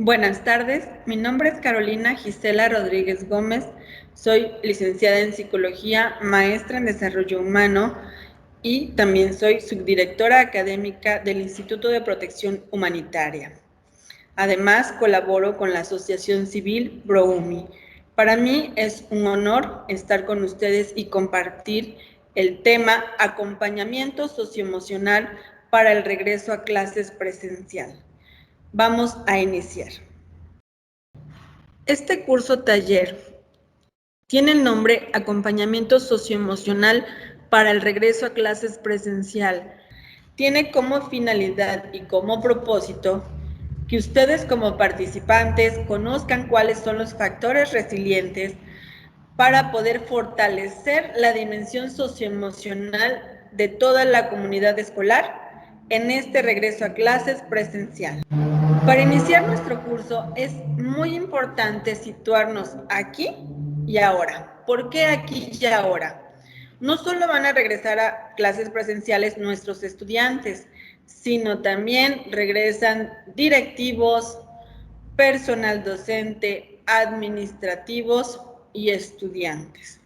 Buenas tardes, mi nombre es Carolina Gisela Rodríguez Gómez, soy licenciada en Psicología, maestra en Desarrollo Humano y también soy subdirectora académica del Instituto de Protección Humanitaria. Además, colaboro con la Asociación Civil Broumi. Para mí es un honor estar con ustedes y compartir el tema acompañamiento socioemocional para el regreso a clases presencial. Vamos a iniciar. Este curso taller tiene el nombre Acompañamiento Socioemocional para el regreso a clases presencial. Tiene como finalidad y como propósito que ustedes como participantes conozcan cuáles son los factores resilientes para poder fortalecer la dimensión socioemocional de toda la comunidad escolar en este regreso a clases presencial. Para iniciar nuestro curso es muy importante situarnos aquí y ahora. ¿Por qué aquí y ahora? No solo van a regresar a clases presenciales nuestros estudiantes, sino también regresan directivos, personal docente, administrativos y estudiantes.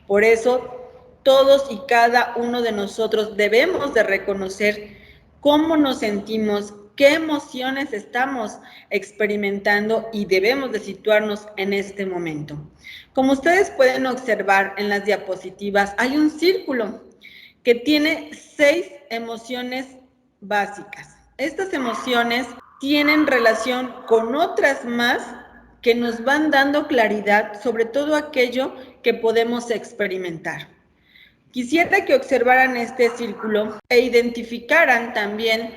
Por eso, todos y cada uno de nosotros debemos de reconocer cómo nos sentimos, qué emociones estamos experimentando y debemos de situarnos en este momento. Como ustedes pueden observar en las diapositivas, hay un círculo que tiene 6 emociones básicas. Estas emociones tienen relación con otras más que nos van dando claridad sobre todo aquello que podemos experimentar. Quisiera que observaran este círculo e identificaran también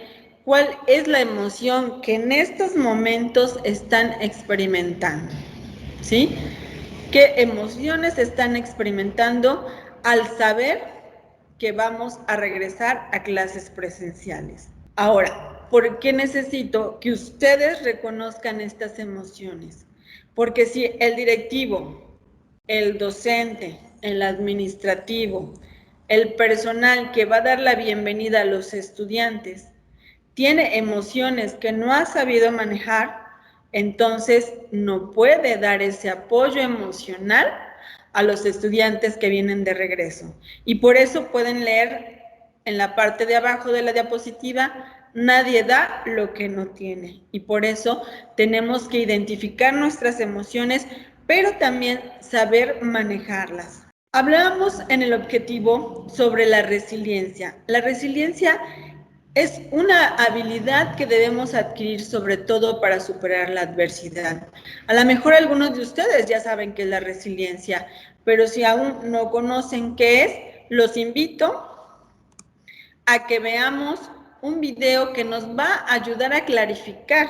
cuál es la emoción que en estos momentos están experimentando, ¿sí? ¿Qué emociones están experimentando al saber que vamos a regresar a clases presenciales? Ahora, ¿por qué necesito que ustedes reconozcan estas emociones? Porque si el directivo, el docente, el administrativo, el personal que va a dar la bienvenida a los estudiantes tiene emociones que no ha sabido manejar, entonces no puede dar ese apoyo emocional a los estudiantes que vienen de regreso. Y por eso pueden leer en la parte de abajo de la diapositiva, nadie da lo que no tiene. Y por eso tenemos que identificar nuestras emociones, pero también saber manejarlas. Hablábamos en el objetivo sobre la resiliencia. La resiliencia es una habilidad que debemos adquirir sobre todo para superar la adversidad. A lo mejor algunos de ustedes ya saben qué es la resiliencia, pero si aún no conocen qué es, los invito a que veamos un video que nos va a ayudar a clarificar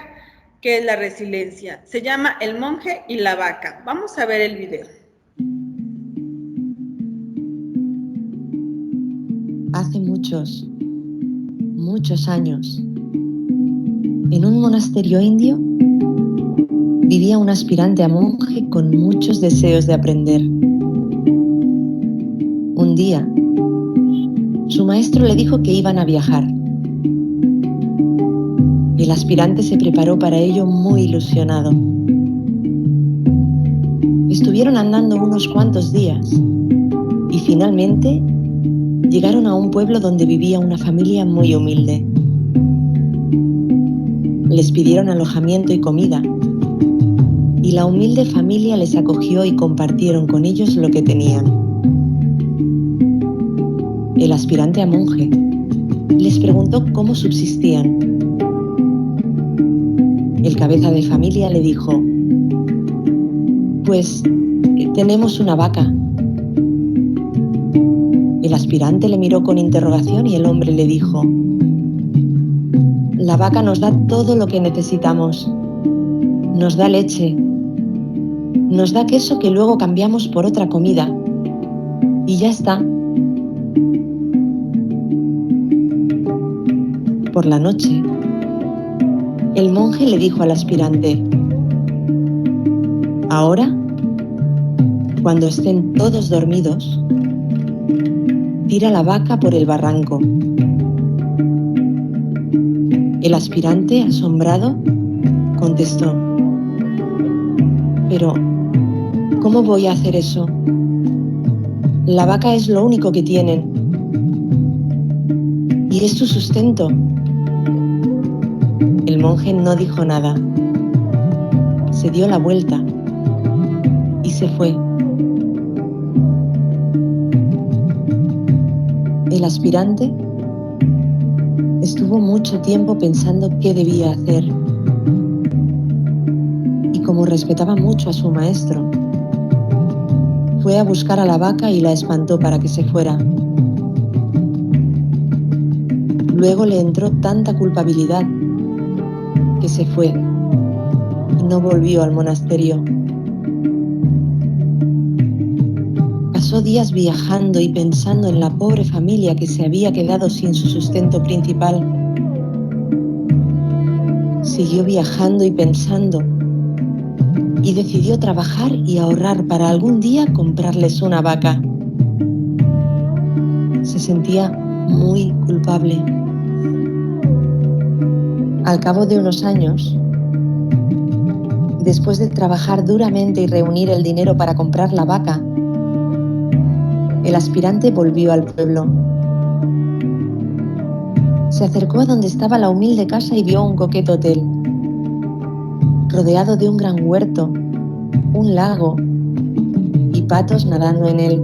qué es la resiliencia. Se llama El monje y la vaca. Vamos a ver el video. Hace muchos años, en un monasterio indio, vivía un aspirante a monje con muchos deseos de aprender. Un día, su maestro le dijo que iban a viajar. El aspirante se preparó para ello muy ilusionado. Estuvieron andando unos cuantos días y finalmente llegaron a un pueblo donde vivía una familia muy humilde. Les pidieron alojamiento y comida, y la humilde familia les acogió y compartieron con ellos lo que tenían. El aspirante a monje les preguntó cómo subsistían. El cabeza de familia le dijo: «Pues tenemos una vaca». El aspirante le miró con interrogación y el hombre le dijo: «La vaca nos da todo lo que necesitamos. Nos da leche, nos da queso que luego cambiamos por otra comida. Y ya está». Por la noche, el monje le dijo al aspirante: «Ahora, cuando estén todos dormidos, tira la vaca por el barranco». El aspirante, asombrado, contestó. Pero, ¿cómo voy a hacer eso? La vaca es lo único que tienen. Y es su sustento. El monje no dijo nada. Se dio la vuelta y se fue. El aspirante estuvo mucho tiempo pensando qué debía hacer. Y como respetaba mucho a su maestro, fue a buscar a la vaca y la espantó para que se fuera. Luego le entró tanta culpabilidad que se fue y no volvió al monasterio. Pasó días viajando y pensando en la pobre familia que se había quedado sin su sustento principal. Siguió viajando y pensando y decidió trabajar y ahorrar para algún día comprarles una vaca. Se sentía muy culpable. Al cabo de unos años, después de trabajar duramente y reunir el dinero para comprar la vaca, el aspirante volvió al pueblo. Se acercó a donde estaba la humilde casa y vio un coqueto hotel, rodeado de un gran huerto, un lago y patos nadando en él.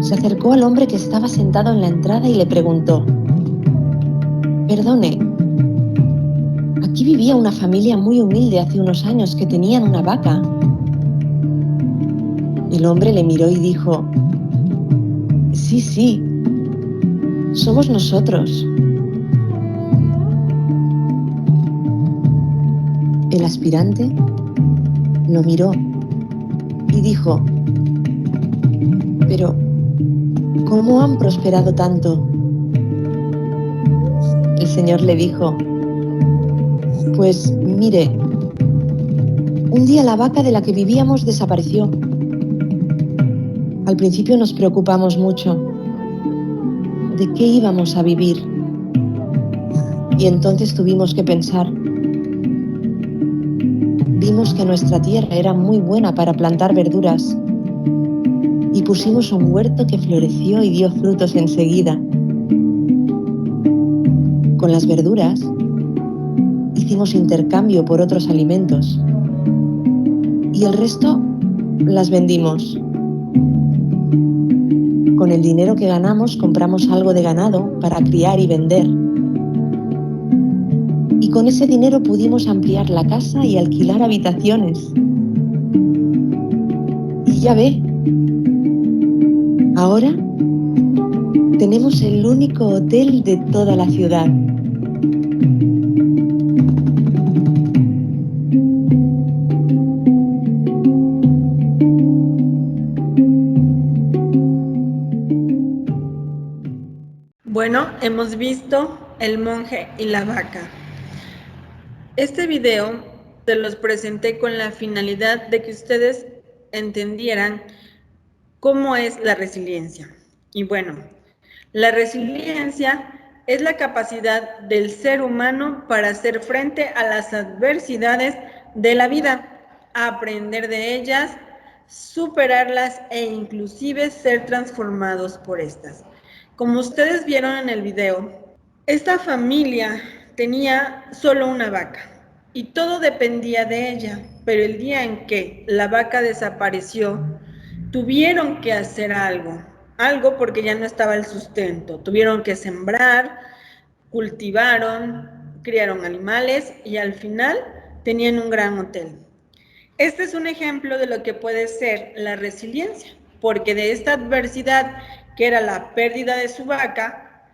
Se acercó al hombre que estaba sentado en la entrada y le preguntó: «Perdone, aquí vivía una familia muy humilde hace unos años que tenían una vaca». El hombre le miró y dijo: «Sí, sí, somos nosotros». El aspirante lo miró y dijo: «Pero, ¿cómo han prosperado tanto?». El señor le dijo: «Pues mire, un día la vaca de la que vivíamos desapareció. Al principio nos preocupamos mucho. ¿De qué íbamos a vivir? Y entonces tuvimos que pensar. Vimos que nuestra tierra era muy buena para plantar verduras y pusimos un huerto que floreció y dio frutos enseguida. Con las verduras hicimos intercambio por otros alimentos y el resto las vendimos. Con el dinero que ganamos compramos algo de ganado para criar y vender. Y con ese dinero pudimos ampliar la casa y alquilar habitaciones. Y ya ve, ahora tenemos el único hotel de toda la ciudad». Bueno, hemos visto el monje y la vaca. Este video te los presenté con la finalidad de que ustedes entendieran cómo es la resiliencia. Y bueno, la resiliencia es la capacidad del ser humano para hacer frente a las adversidades de la vida, aprender de ellas, superarlas e inclusive ser transformados por estas. Como ustedes vieron en el video, esta familia tenía solo una vaca y todo dependía de ella, pero el día en que la vaca desapareció, tuvieron que hacer algo porque ya no estaba el sustento. Tuvieron que sembrar, cultivaron, criaron animales y al final tenían un gran hotel. Este es un ejemplo de lo que puede ser la resiliencia, porque de esta adversidad, que era la pérdida de su vaca,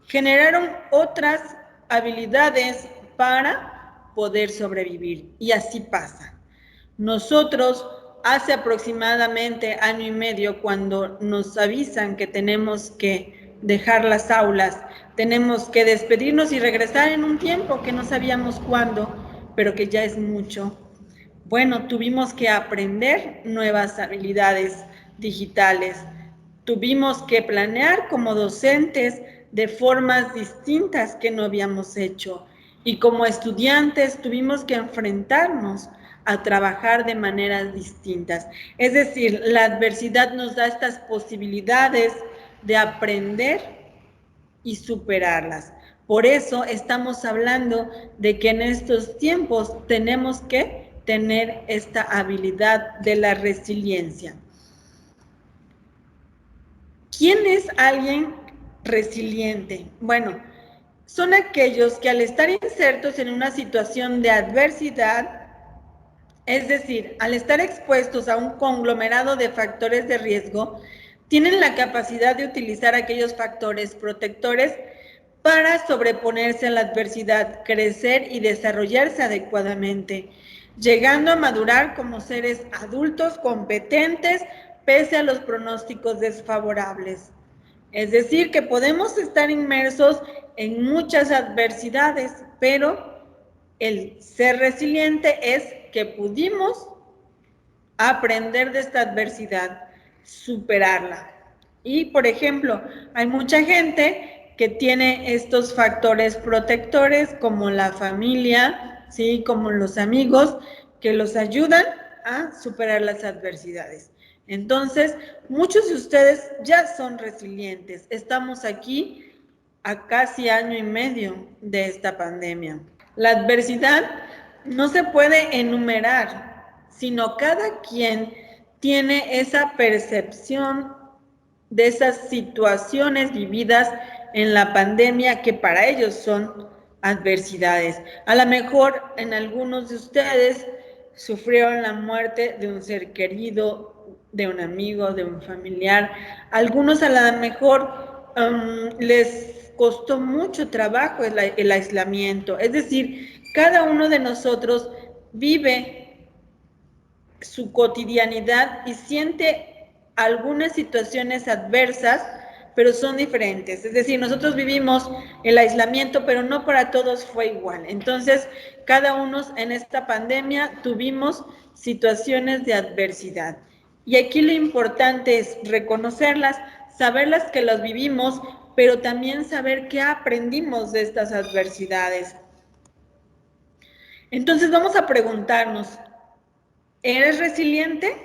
generaron otras habilidades para poder sobrevivir. Y así pasa. Nosotros, hace aproximadamente año y medio, cuando nos avisan que tenemos que dejar las aulas, tenemos que despedirnos y regresar en un tiempo que no sabíamos cuándo, pero que ya es mucho. Bueno, tuvimos que aprender nuevas habilidades digitales. Tuvimos que planear como docentes de formas distintas que no habíamos hecho. Y como estudiantes tuvimos que enfrentarnos a trabajar de maneras distintas. Es decir, la adversidad nos da estas posibilidades de aprender y superarlas. Por eso estamos hablando de que en estos tiempos tenemos que tener esta habilidad de la resiliencia. ¿Quién es alguien resiliente? Bueno, son aquellos que al estar insertos en una situación de adversidad, es decir, al estar expuestos a un conglomerado de factores de riesgo, tienen la capacidad de utilizar aquellos factores protectores para sobreponerse a la adversidad, crecer y desarrollarse adecuadamente, llegando a madurar como seres adultos competentes pese a los pronósticos desfavorables. Es decir, que podemos estar inmersos en muchas adversidades, pero el ser resiliente es que pudimos aprender de esta adversidad, superarla. Y, por ejemplo, hay mucha gente que tiene estos factores protectores como la familia, ¿sí? Como los amigos que los ayudan a superar las adversidades. Entonces, muchos de ustedes ya son resilientes. Estamos aquí a casi año y medio de esta pandemia. La adversidad no se puede enumerar, sino cada quien tiene esa percepción de esas situaciones vividas en la pandemia que para ellos son adversidades. A lo mejor en algunos de ustedes sufrieron la muerte de un ser querido, de un amigo, de un familiar. Algunos a lo mejor les costó mucho trabajo el aislamiento. Es decir, cada uno de nosotros vive su cotidianidad y siente algunas situaciones adversas, pero son diferentes. Es decir, nosotros vivimos el aislamiento, pero no para todos fue igual. Entonces, cada uno en esta pandemia tuvimos situaciones de adversidad. Y aquí lo importante es reconocerlas, saberlas que las vivimos, pero también saber qué aprendimos de estas adversidades. Entonces, vamos a preguntarnos, ¿eres resiliente?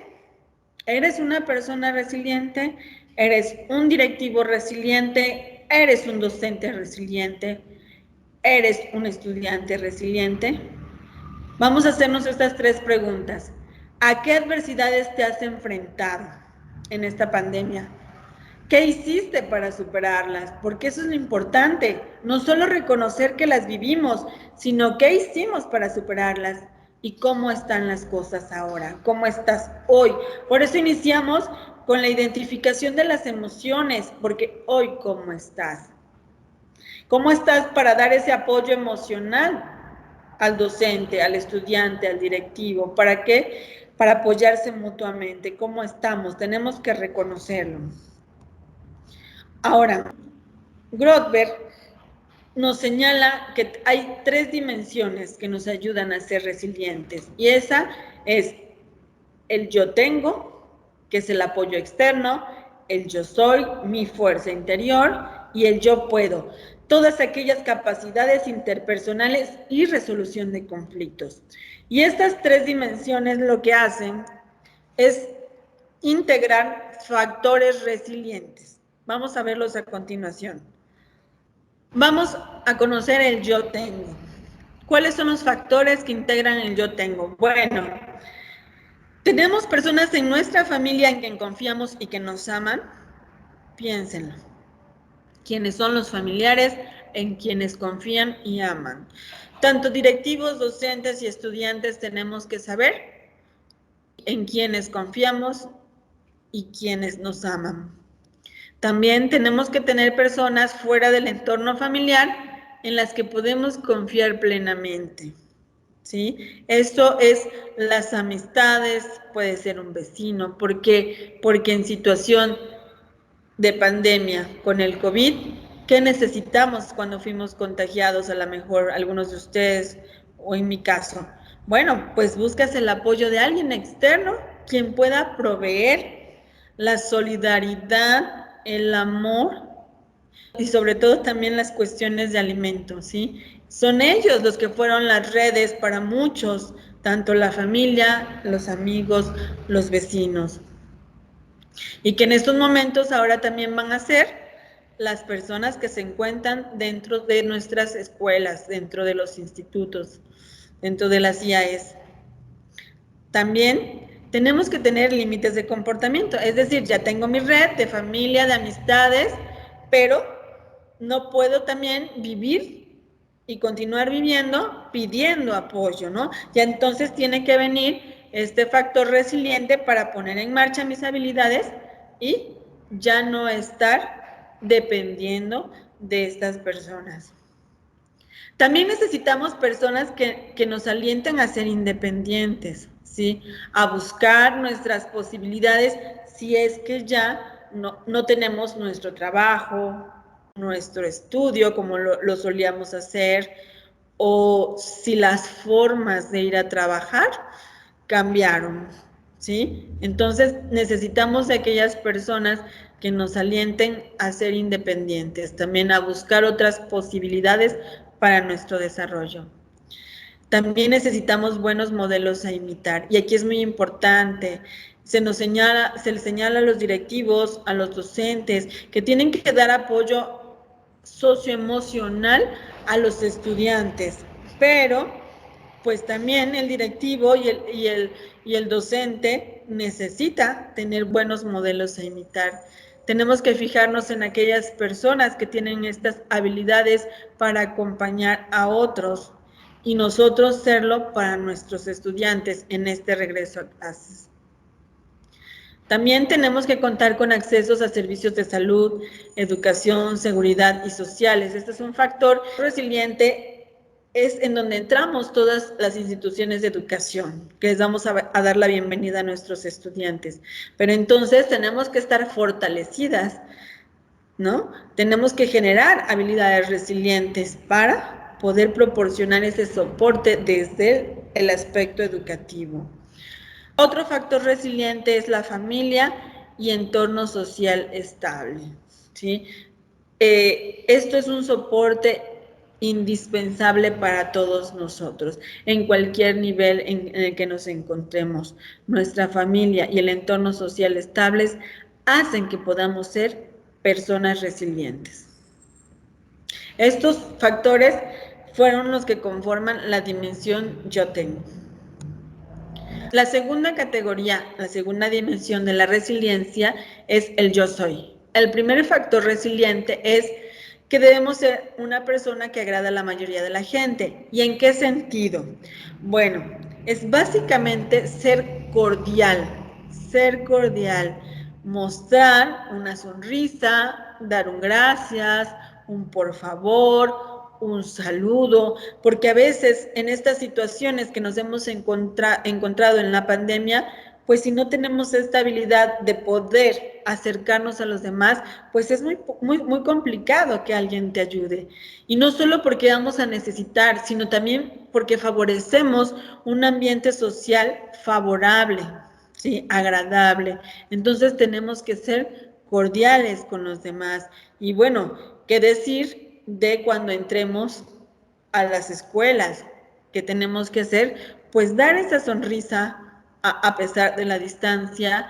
¿Eres una persona resiliente? ¿Eres un directivo resiliente? ¿Eres un docente resiliente? ¿Eres un estudiante resiliente? Vamos a hacernos estas 3 preguntas. ¿A qué adversidades te has enfrentado en esta pandemia? ¿Qué hiciste para superarlas? Porque eso es lo importante, no solo reconocer que las vivimos, sino qué hicimos para superarlas y cómo están las cosas ahora, cómo estás hoy. Por eso iniciamos con la identificación de las emociones, porque hoy cómo estás. ¿Cómo estás para dar ese apoyo emocional al docente, al estudiante, al directivo? ¿Para qué? Para apoyarse mutuamente. ¿Cómo estamos? Tenemos que reconocerlo. Ahora, Grotberg nos señala que hay 3 dimensiones que nos ayudan a ser resilientes, y esa es el yo tengo, que es el apoyo externo, el yo soy, mi fuerza interior, y el yo puedo. Todas aquellas capacidades interpersonales y resolución de conflictos. Y estas 3 dimensiones lo que hacen es integrar factores resilientes. Vamos a verlos a continuación. Vamos a conocer el yo tengo. ¿Cuáles son los factores que integran el yo tengo? Bueno, ¿tenemos personas en nuestra familia en quien confiamos y que nos aman? Piénsenlo. ¿Quiénes son los familiares en quienes confían y aman? Tanto directivos, docentes y estudiantes tenemos que saber en quienes confiamos y quienes nos aman. También tenemos que tener personas fuera del entorno familiar en las que podemos confiar plenamente, ¿sí? Esto es las amistades, puede ser un vecino, porque en situación de pandemia con el COVID, ¿qué necesitamos cuando fuimos contagiados? A lo mejor algunos de ustedes o en mi caso. Bueno, pues buscas el apoyo de alguien externo quien pueda proveer la solidaridad, el amor y sobre todo también las cuestiones de alimentos, ¿sí? Son ellos los que fueron las redes para muchos, tanto la familia, los amigos, los vecinos. Y que en estos momentos ahora también van a ser las personas que se encuentran dentro de nuestras escuelas, dentro de los institutos, dentro de las IAES. También tenemos que tener límites de comportamiento, es decir, ya tengo mi red de familia, de amistades, pero no puedo también vivir y continuar viviendo pidiendo apoyo, ¿no? Ya entonces tiene que venir este factor resiliente para poner en marcha mis habilidades y ya no estar dependiendo de estas personas. También necesitamos personas que nos alienten a ser independientes, ¿sí? A buscar nuestras posibilidades si es que ya no tenemos nuestro trabajo, nuestro estudio como lo solíamos hacer, o si las formas de ir a trabajar cambiaron, ¿sí? Entonces necesitamos de aquellas personas que nos alienten a ser independientes, también a buscar otras posibilidades para nuestro desarrollo. También necesitamos buenos modelos a imitar, y aquí es muy importante, se les señala a los directivos, a los docentes, que tienen que dar apoyo socioemocional a los estudiantes, pero pues también el directivo y el docente necesita tener buenos modelos a imitar. Tenemos que fijarnos en aquellas personas que tienen estas habilidades para acompañar a otros y nosotros serlo para nuestros estudiantes en este regreso a clases. También tenemos que contar con accesos a servicios de salud, educación, seguridad y sociales. Este es un factor resiliente, es en donde entramos todas las instituciones de educación, que les vamos a dar la bienvenida a nuestros estudiantes. Pero entonces tenemos que estar fortalecidas, ¿no? Tenemos que generar habilidades resilientes para poder proporcionar ese soporte desde el aspecto educativo. Otro factor resiliente es la familia y entorno social estable, ¿sí? Esto es un soporte indispensable para todos nosotros, en cualquier nivel en el que nos encontremos. Nuestra familia y el entorno social estables hacen que podamos ser personas resilientes. Estos factores fueron los que conforman la dimensión yo tengo. La segunda categoría, la segunda dimensión de la resiliencia es el yo soy. El primer factor resiliente es que debemos ser una persona que agrada a la mayoría de la gente. ¿Y en qué sentido? Bueno, es básicamente ser cordial, mostrar una sonrisa, dar un gracias, un por favor, un saludo, porque a veces en estas situaciones que nos hemos encontrado en la pandemia, pues si no tenemos esta habilidad de poder acercarnos a los demás, pues es muy complicado que alguien te ayude. Y no solo porque vamos a necesitar, sino también porque favorecemos un ambiente social favorable, ¿sí? Agradable. Entonces tenemos que ser cordiales con los demás. Y bueno, ¿qué decir de cuando entremos a las escuelas? ¿Qué tenemos que hacer? Pues dar esa sonrisa a pesar de la distancia,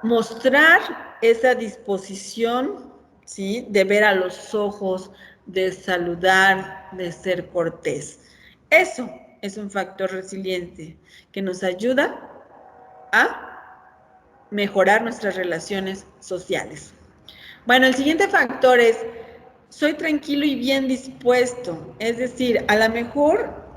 mostrar esa disposición, ¿sí? De ver a los ojos, de saludar, de ser cortés. Eso es un factor resiliente que nos ayuda a mejorar nuestras relaciones sociales. Bueno, el siguiente factor es soy tranquilo y bien dispuesto, es decir, a lo mejor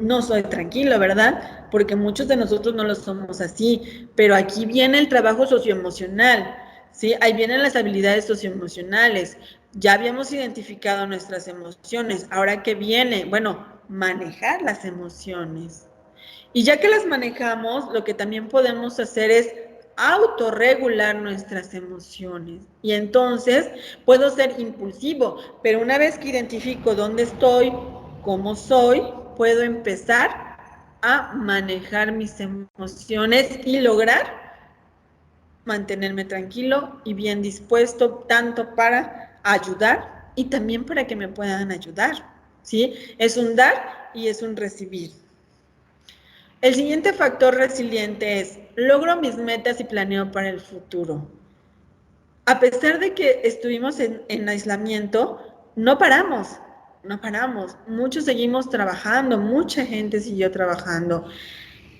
no soy tranquilo, ¿verdad? Porque muchos de nosotros no lo somos así, pero aquí viene el trabajo socioemocional, ¿sí? Ahí vienen las habilidades socioemocionales. Ya habíamos identificado nuestras emociones, ahora ¿qué viene? Bueno, manejar las emociones. Y ya que las manejamos, lo que también podemos hacer es autorregular nuestras emociones. Y entonces puedo ser impulsivo, pero una vez que identifico dónde estoy, cómo soy, puedo empezar a manejar mis emociones y lograr mantenerme tranquilo y bien dispuesto, tanto para ayudar y también para que me puedan ayudar. ¿sí? Es un dar y es un recibir. El siguiente factor resiliente es, logro mis metas y planeo para el futuro. A pesar de que estuvimos en aislamiento, no paramos. Muchos seguimos trabajando, mucha gente siguió trabajando,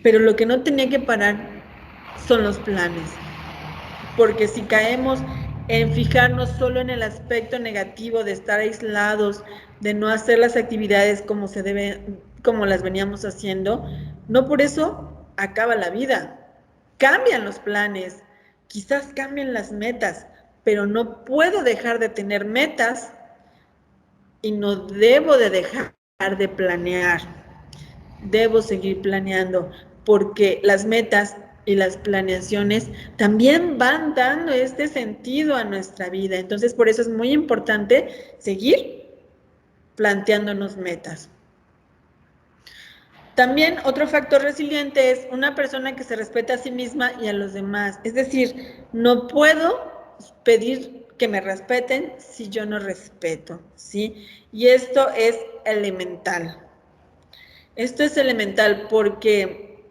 pero lo que no tenía que parar son los planes. Porque si caemos en fijarnos solo en el aspecto negativo de estar aislados, de no hacer las actividades como se debe, como las veníamos haciendo, no por eso acaba la vida. Cambian los planes, quizás cambien las metas, pero no puedo dejar de tener metas y no debo de dejar de planear. Debo seguir planeando porque las metas y las planeaciones también van dando este sentido a nuestra vida. Entonces, por eso es muy importante seguir planteándonos metas. También otro factor resiliente es una persona que se respeta a sí misma y a los demás. Es decir, no puedo pedir que me respeten si yo no respeto, ¿sí? Y esto es elemental. Esto es elemental porque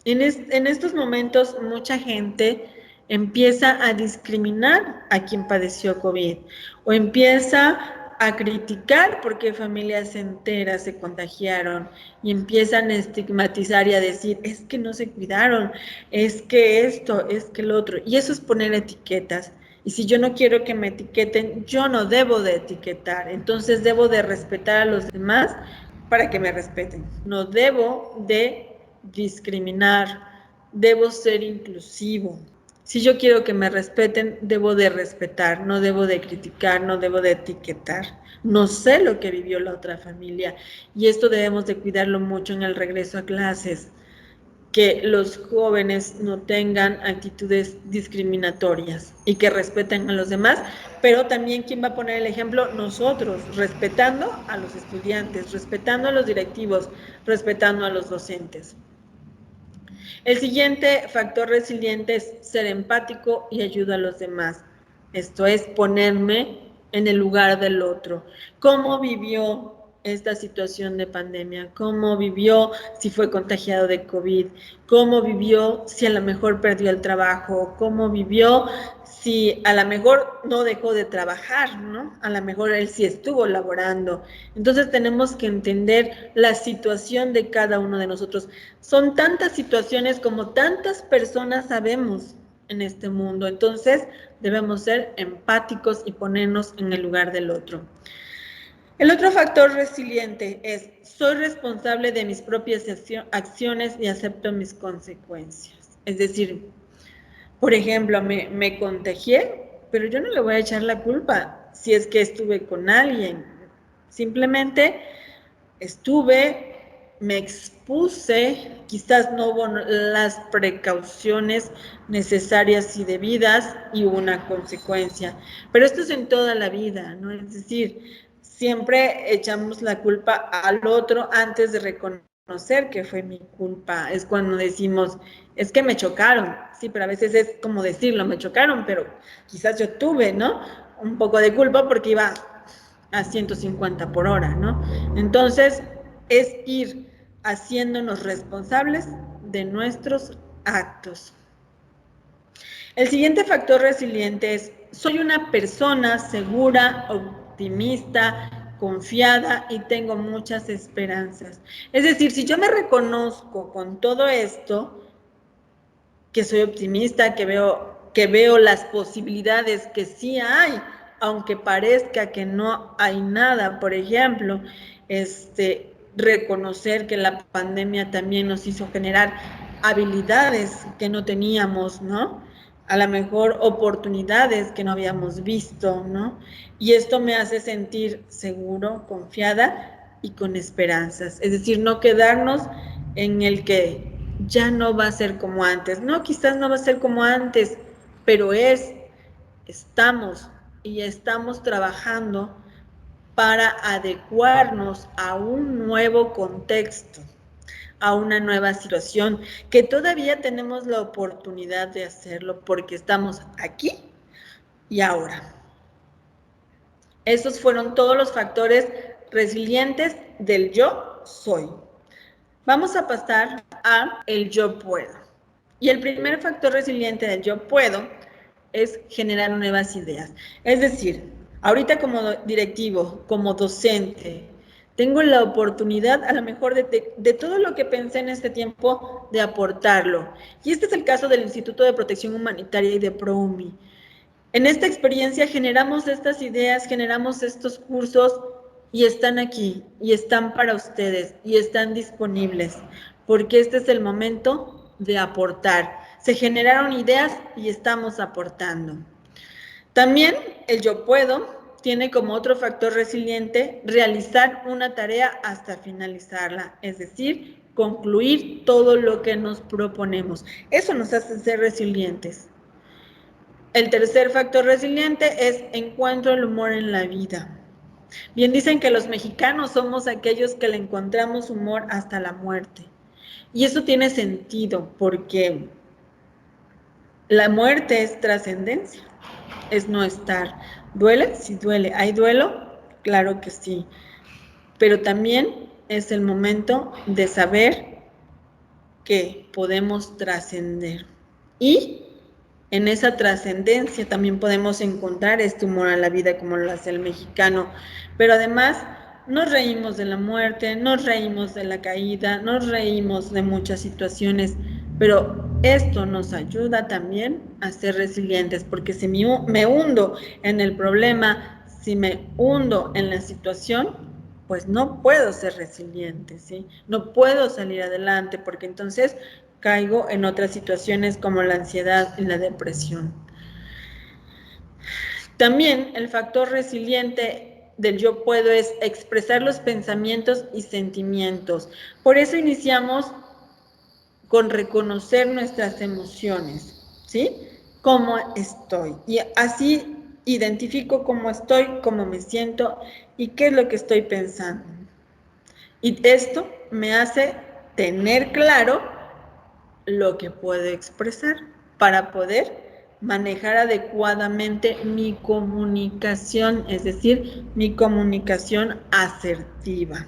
en estos momentos mucha gente empieza a discriminar a quien padeció COVID o empieza a criticar porque familias enteras se contagiaron y empiezan a estigmatizar y a decir, es que no se cuidaron, es que esto, es que lo otro. Y eso es poner etiquetas. Y si yo no quiero que me etiqueten, yo no debo de etiquetar. Entonces debo de respetar a los demás para que me respeten. No debo de discriminar, debo ser inclusivo. Si yo quiero que me respeten, debo de respetar, no debo de criticar, no debo de etiquetar. No sé lo que vivió la otra familia y esto debemos de cuidarlo mucho en el regreso a clases, que los jóvenes no tengan actitudes discriminatorias y que respeten a los demás, pero también ¿quién va a poner el ejemplo? Nosotros, respetando a los estudiantes, respetando a los directivos, respetando a los docentes. El siguiente factor resiliente es ser empático y ayuda a los demás. Esto es ponerme en el lugar del otro. ¿Cómo vivió esta situación de pandemia? ¿Cómo vivió si fue contagiado de COVID? ¿Cómo vivió si a lo mejor perdió el trabajo? ¿Cómo vivió si a lo mejor no dejó de trabajar, ¿no? A lo mejor él sí estuvo laborando. Entonces tenemos que entender la situación de cada uno de nosotros. Son tantas situaciones como tantas personas sabemos en este mundo. Entonces debemos ser empáticos y ponernos en el lugar del otro. El otro factor resiliente es, soy responsable de mis propias acciones y acepto mis consecuencias. Es decir, por ejemplo, me contagié, pero yo no le voy a echar la culpa si es que estuve con alguien. Simplemente estuve, me expuse, quizás no hubo las precauciones necesarias y debidas y hubo una consecuencia. Pero esto es en toda la vida, ¿no? Es decir, siempre echamos la culpa al otro antes de reconocer que fue mi culpa. Es cuando decimos, es que me chocaron, sí, pero a veces es como decirlo, me chocaron, pero quizás yo tuve, ¿no? Un poco de culpa porque iba a 150 por hora, ¿no? Entonces, es ir haciéndonos responsables de nuestros actos. El siguiente factor resiliente es, soy una persona segura, optimista, confiada y tengo muchas esperanzas. Es decir, si yo me reconozco con todo esto, que soy optimista, que veo las posibilidades que sí hay, aunque parezca que no hay nada. Por ejemplo, reconocer que la pandemia también nos hizo generar habilidades que no teníamos, ¿no? A lo mejor oportunidades que no habíamos visto, ¿no? Y esto me hace sentir seguro, confiada y con esperanzas. Es decir, no quedarnos en el que ya no va a ser como antes. No, quizás no va a ser como antes, pero estamos trabajando para adecuarnos a un nuevo contexto, a una nueva situación, que todavía tenemos la oportunidad de hacerlo porque estamos aquí y ahora. Esos fueron todos los factores resilientes del yo soy. Vamos a pasar a el yo puedo. Y el primer factor resiliente del yo puedo es generar nuevas ideas. Es decir, ahorita como directivo, como docente, tengo la oportunidad a lo mejor de todo lo que pensé en este tiempo de aportarlo. Y este es el caso del Instituto de Protección Humanitaria y de ProUMI. En esta experiencia generamos estas ideas, generamos estos cursos y están aquí, y están para ustedes, y están disponibles, porque este es el momento de aportar. Se generaron ideas y estamos aportando. También el yo puedo tiene como otro factor resiliente realizar una tarea hasta finalizarla, es decir, concluir todo lo que nos proponemos. Eso nos hace ser resilientes. El tercer factor resiliente es encuentro el humor en la vida. Bien dicen que los mexicanos somos aquellos que le encontramos humor hasta la muerte. Y eso tiene sentido porque la muerte es trascendencia, es no estar. ¿Duele? Sí duele. ¿Hay duelo? Claro que sí. Pero también es el momento de saber que podemos trascender. Y en esa trascendencia también podemos encontrar este humor a la vida como lo hace el mexicano. Pero además nos reímos de la muerte, nos reímos de la caída, nos reímos de muchas situaciones, pero esto nos ayuda también a ser resilientes, porque si me hundo en el problema, si me hundo en la situación, pues no puedo ser resiliente, ¿sí? No puedo salir adelante, porque entonces caigo en otras situaciones como la ansiedad y la depresión. También el factor resiliente del yo puedo es expresar los pensamientos y sentimientos. Por eso iniciamos con reconocer nuestras emociones, ¿sí? Cómo estoy. Y así identifico cómo estoy, cómo me siento y qué es lo que estoy pensando. Y esto me hace tener claro lo que puedo expresar para poder manejar adecuadamente mi comunicación, es decir, mi comunicación asertiva.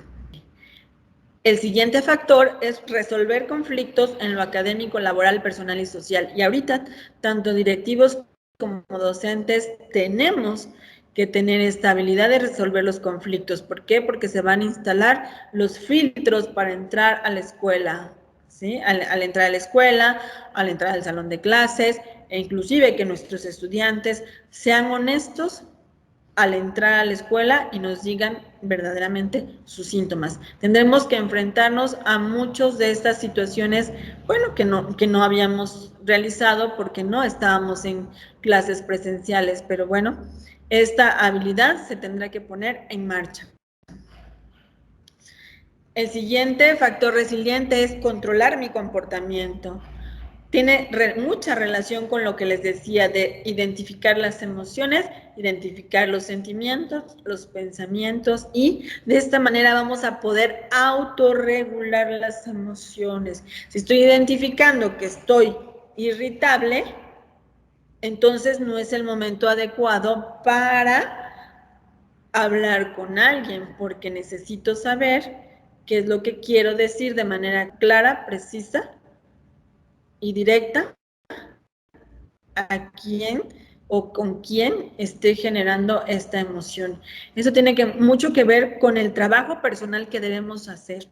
El siguiente factor es resolver conflictos en lo académico, laboral, personal y social. Y ahorita, tanto directivos como docentes tenemos que tener esta habilidad de resolver los conflictos. ¿Por qué? Porque se van a instalar los filtros para entrar a la escuela, ¿sí? Al entrar a la escuela, al entrar al salón de clases, e inclusive que nuestros estudiantes sean honestos al entrar a la escuela y nos digan verdaderamente sus síntomas. Tendremos que enfrentarnos a muchas de estas situaciones, bueno, que no habíamos realizado porque no estábamos en clases presenciales, pero bueno, esta habilidad se tendrá que poner en marcha. El siguiente factor resiliente es controlar mi comportamiento. Tiene mucha relación con lo que les decía de identificar las emociones, identificar los sentimientos, los pensamientos y de esta manera vamos a poder autorregular las emociones. Si estoy identificando que estoy irritable, entonces no es el momento adecuado para hablar con alguien porque necesito saber qué es lo que quiero decir de manera clara, precisa y directa a quién o con quién esté generando esta emoción. Eso tiene mucho que ver con el trabajo personal que debemos hacer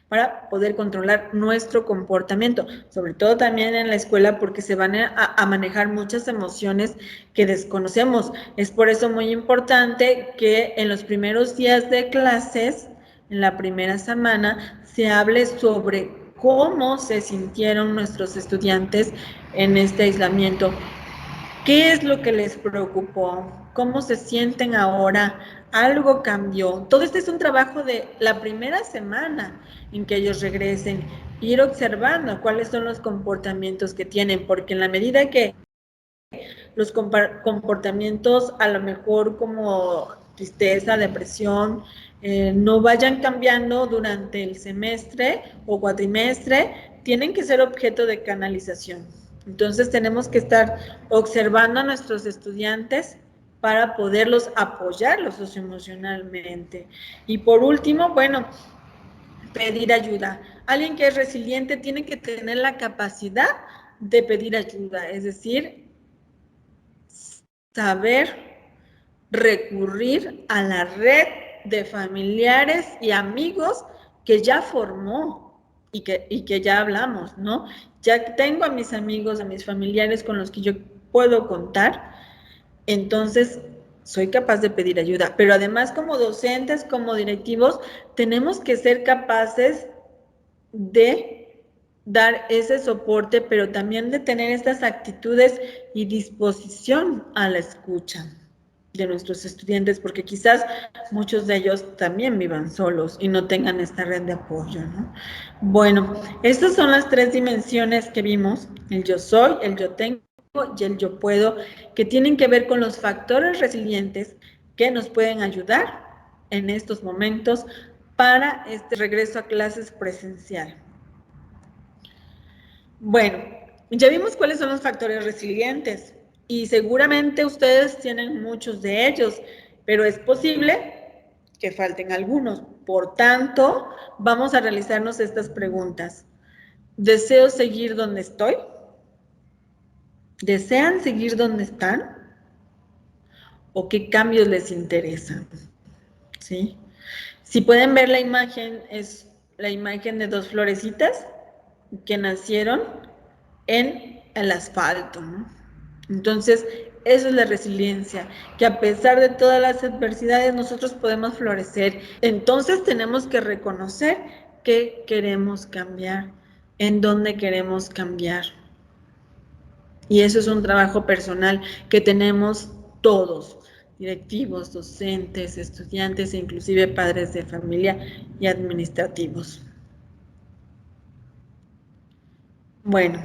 para poder controlar nuestro comportamiento, sobre todo también en la escuela porque se van a manejar muchas emociones que desconocemos. Es por eso muy importante que en los primeros días de clases, en la primera semana, se hable sobre cómo se sintieron nuestros estudiantes en este aislamiento. ¿Qué es lo que les preocupó? ¿Cómo se sienten ahora? ¿Algo cambió? Todo este es un trabajo de la primera semana en que ellos regresen, ir observando cuáles son los comportamientos que tienen, porque en la medida que los comportamientos a lo mejor como tristeza, depresión, no vayan cambiando durante el semestre o cuatrimestre, tienen que ser objeto de canalización. Entonces tenemos que estar observando a nuestros estudiantes para poderlos apoyarlos socioemocionalmente. Y por último, bueno, pedir ayuda. Alguien que es resiliente tiene que tener la capacidad de pedir ayuda, es decir, saber recurrir a la red de familiares y amigos que ya formó y que ya hablamos, ¿no? Ya tengo a mis amigos, a mis familiares con los que yo puedo contar, entonces soy capaz de pedir ayuda. Pero además, como docentes, como directivos, tenemos que ser capaces de dar ese soporte, pero también de tener estas actitudes y disposición a la escucha de nuestros estudiantes, porque quizás muchos de ellos también vivan solos y no tengan esta red de apoyo, ¿no? Bueno, estas son las 3 dimensiones que vimos: el yo soy, el yo tengo y el yo puedo, que tienen que ver con los factores resilientes que nos pueden ayudar en estos momentos para este regreso a clases presencial. Bueno, ya vimos cuáles son los factores resilientes y seguramente ustedes tienen muchos de ellos, pero es posible que falten algunos. Por tanto, vamos a realizarnos estas preguntas. ¿Deseo seguir donde estoy? ¿Desean seguir donde están? ¿O qué cambios les interesan? ¿Sí? Si pueden ver la imagen, es la imagen de 2 florecitas que nacieron en el asfalto, ¿no? Entonces, eso es la resiliencia, que a pesar de todas las adversidades nosotros podemos florecer. Entonces tenemos que reconocer qué queremos cambiar, en dónde queremos cambiar. Y eso es un trabajo personal que tenemos todos, directivos, docentes, estudiantes e inclusive padres de familia y administrativos. Bueno,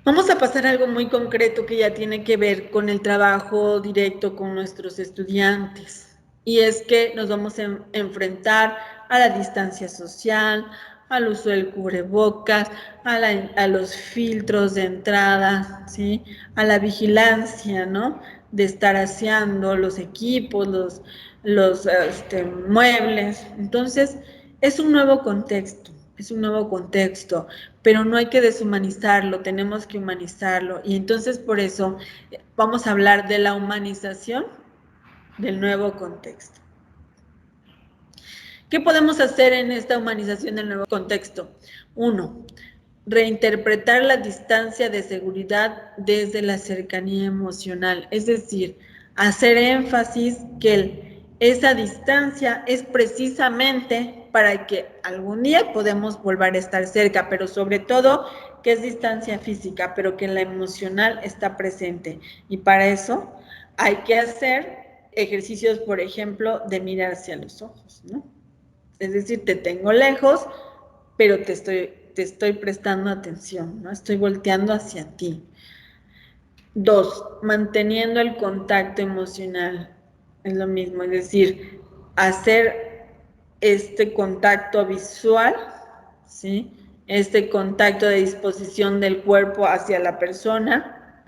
vamos a pasar a algo muy concreto que ya tiene que ver con el trabajo directo con nuestros estudiantes. Y es que nos vamos a enfrentar a la distancia social, al uso del cubrebocas, a los filtros de entrada, ¿sí? A la vigilancia, ¿no? De estar aseando los equipos, los muebles. Entonces, es un nuevo contexto. Es un nuevo contexto, pero no hay que deshumanizarlo, tenemos que humanizarlo. Y entonces por eso vamos a hablar de la humanización del nuevo contexto. ¿Qué podemos hacer en esta humanización del nuevo contexto? 1. Reinterpretar la distancia de seguridad desde la cercanía emocional, es decir, hacer énfasis que esa distancia es precisamente para que algún día podamos volver a estar cerca, pero sobre todo que es distancia física, pero que la emocional está presente. Y para eso hay que hacer ejercicios, por ejemplo, de mirar hacia los ojos, ¿no? Es decir, te tengo lejos, pero te estoy prestando atención, ¿no? Estoy volteando hacia ti. 2, manteniendo el contacto emocional. Es lo mismo, es decir, hacer este contacto visual, ¿sí? Este contacto de disposición del cuerpo hacia la persona,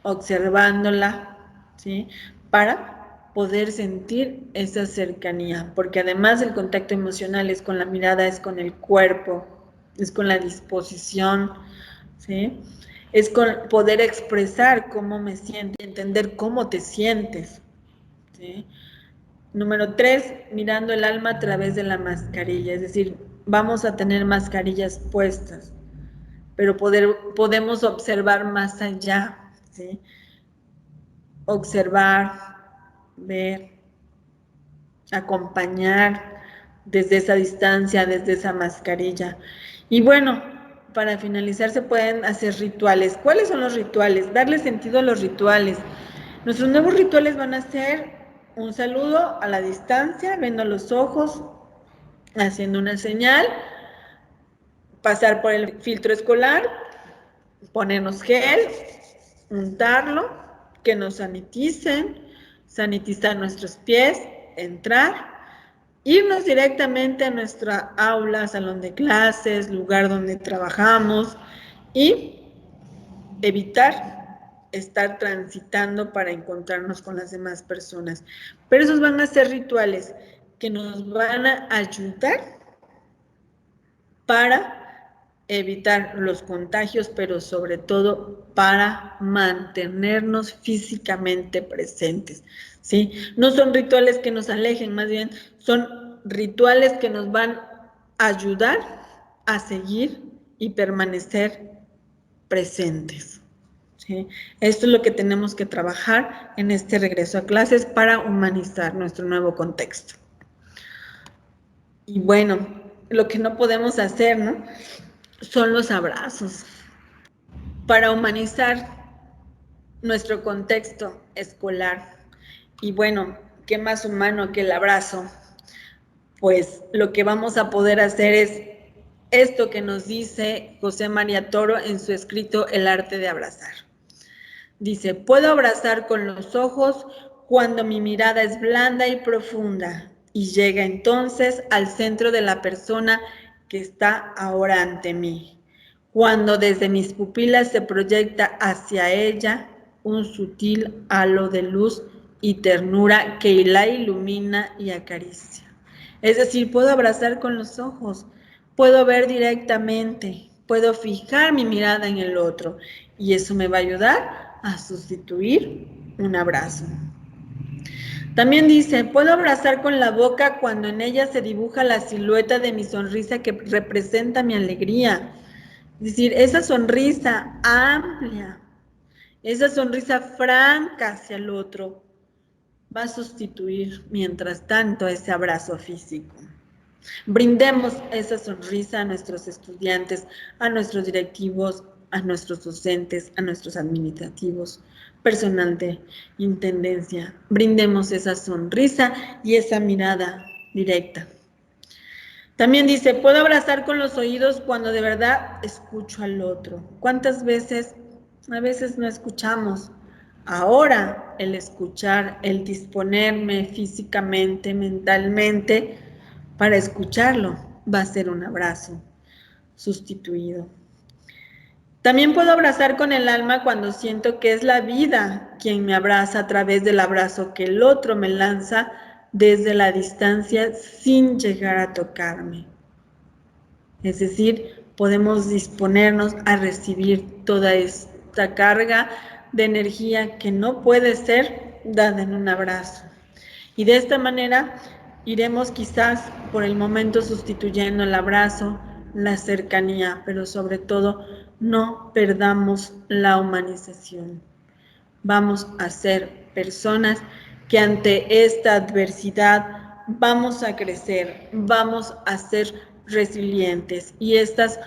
observándola, ¿sí? Para poder sentir esa cercanía, porque además el contacto emocional es con la mirada, es con el cuerpo, es con la disposición, ¿sí? Es con poder expresar cómo me siento, entender cómo te sientes, ¿sí? Número 3, mirando el alma a través de la mascarilla, es decir, vamos a tener mascarillas puestas, pero podemos observar más allá, ¿sí? Observar, ver, acompañar desde esa distancia, desde esa mascarilla. Y bueno, para finalizar se pueden hacer rituales. ¿Cuáles son los rituales? Darle sentido a los rituales. Nuestros nuevos rituales van a ser un saludo a la distancia, viendo los ojos, haciendo una señal, pasar por el filtro escolar, ponernos gel, untarlo, que nos saniticen, sanitizar nuestros pies, entrar, irnos directamente a nuestra aula, salón de clases, lugar donde trabajamos y evitar estar transitando para encontrarnos con las demás personas. Pero esos van a ser rituales que nos van a ayudar para evitar los contagios, pero sobre todo para mantenernos físicamente presentes, ¿sí? No son rituales que nos alejen, más bien son rituales que nos van a ayudar a seguir y permanecer presentes, ¿sí? Esto es lo que tenemos que trabajar en este regreso a clases para humanizar nuestro nuevo contexto. Y bueno, lo que no podemos hacer, ¿no?, son los abrazos. Para humanizar nuestro contexto escolar. Y bueno, ¿qué más humano que el abrazo? Pues lo que vamos a poder hacer es esto que nos dice José María Toro en su escrito El arte de abrazar. Dice, puedo abrazar con los ojos cuando mi mirada es blanda y profunda y llega entonces al centro de la persona que está ahora ante mí. Cuando desde mis pupilas se proyecta hacia ella un sutil halo de luz y ternura que la ilumina y acaricia. Es decir, puedo abrazar con los ojos, puedo ver directamente, puedo fijar mi mirada en el otro y eso me va a ayudar a sustituir un abrazo. También dice, puedo abrazar con la boca cuando en ella se dibuja la silueta de mi sonrisa que representa mi alegría. Es decir, esa sonrisa amplia, esa sonrisa franca hacia el otro, va a sustituir, mientras tanto, ese abrazo físico. Brindemos esa sonrisa a nuestros estudiantes, a nuestros directivos, a nuestros docentes, a nuestros administrativos, personal de intendencia. Brindemos esa sonrisa y esa mirada directa. También dice, puedo abrazar con los oídos cuando de verdad escucho al otro. ¿Cuántas veces? A veces no escuchamos. Ahora el escuchar, el disponerme físicamente, mentalmente, para escucharlo, va a ser un abrazo sustituido. También puedo abrazar con el alma cuando siento que es la vida quien me abraza a través del abrazo que el otro me lanza desde la distancia sin llegar a tocarme. Es decir, podemos disponernos a recibir toda esta carga de energía que no puede ser dada en un abrazo. Y de esta manera iremos quizás por el momento sustituyendo el abrazo, la cercanía, pero sobre todo no perdamos la humanización. Vamos a ser personas que ante esta adversidad vamos a crecer, vamos a ser resilientes. Y estas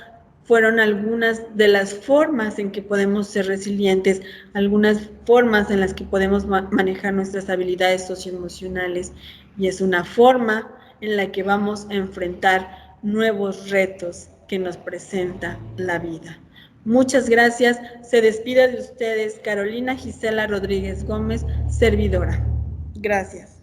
fueron algunas de las formas en que podemos ser resilientes, algunas formas en las que podemos manejar nuestras habilidades socioemocionales. Y es una forma en la que vamos a enfrentar nuevos retos que nos presenta la vida. Muchas gracias. Se despide de ustedes Carolina Gisela Rodríguez Gómez, servidora. Gracias.